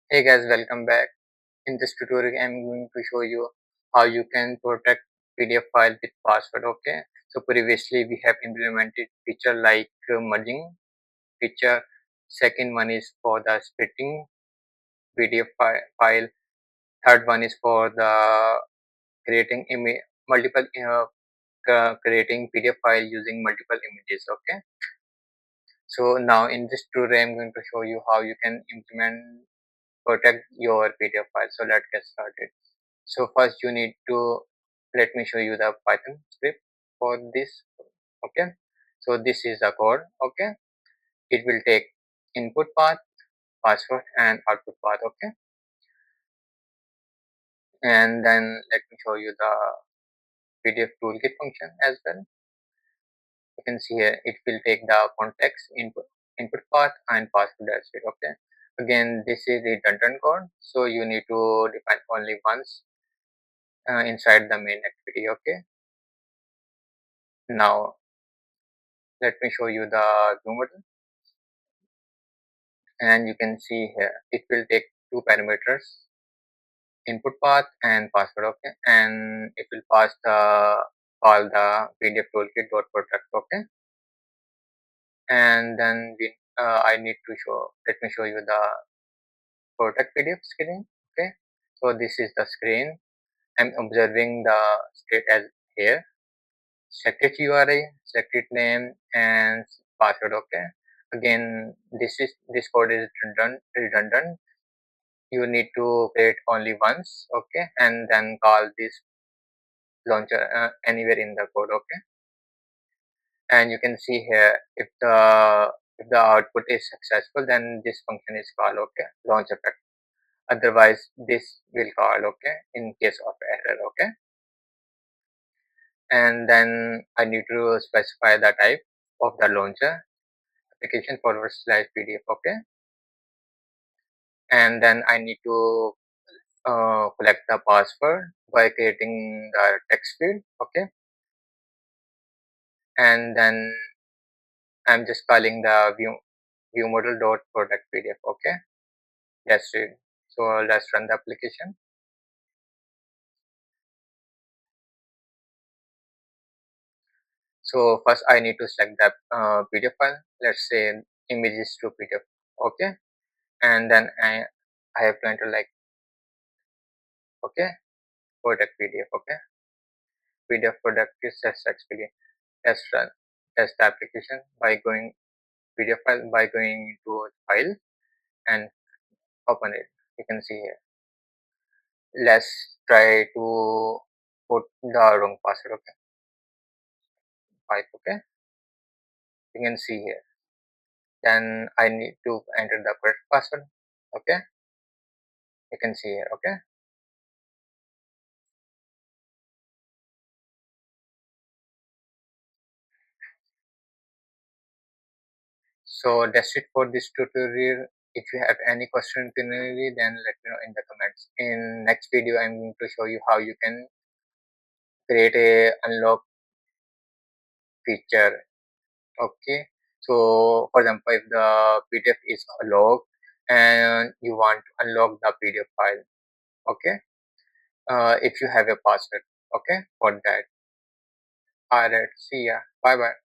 Hey guys, welcome back. In this tutorial, I'm going to show you how you can protect PDF file with password. Okay. So previously we have implemented feature like merging feature. Second one is for the splitting PDF file. Third one is for the creating multiple creating PDF file using multiple images. Okay. So now in this tutorial, I'm going to show you how you can implement protect your PDF file. So let's get started. So first you need to let me show you the Python script for this. Okay, so this is the code. Okay, it will take input path, password and output path. Okay, and then let me show you the PDF toolkit function as well. You can see here it will take the context input path and password. That's it. Okay, again this is redundant code, so you need to define only once inside the main activity. Okay, now let me show you the view model, and you can see here it will take two parameters, input path and password. Okay, and it will pass the call the PDF toolkit dot protect. Okay, and then I need to let me show you the protect PDF screen. Okay, so this is the screen. I'm observing the state as here: secret URI, secret name and password. Okay, again this code is redundant. You need to create only once. Okay, and then call this launcher anywhere in the code. Okay, and you can see here if the output is successful, then this function is called. Okay, launch effect. Otherwise this will call. Okay, in case of error. Okay, and then I need to specify the type of the launcher, application forward slash PDF. Okay, and then I need to collect the password by creating the text field. Okay, and then I'm just calling the view model dot product PDF. Okay, that's it. So let's run the application. So first I need to select the PDF file. Let's say images to PDF. Okay, and then I have to enter like, okay, product PDF. Okay, PDF product is successfully. Let's run test the application by going PDF file by going to file and open it. You can see here. Let's try to put the wrong password. Okay, 5. Okay, you can see here. Then I need to enter the correct password. Okay, you can see here. Okay, so that's it for this tutorial. If you have any question generally, then let me know in the comments. In next video I'm going to show you how you can create a unlock feature. Okay, so for example, if the PDF is locked and you want to unlock the PDF file. Okay, if you have a password. Okay, for that. Alright, see ya, bye bye.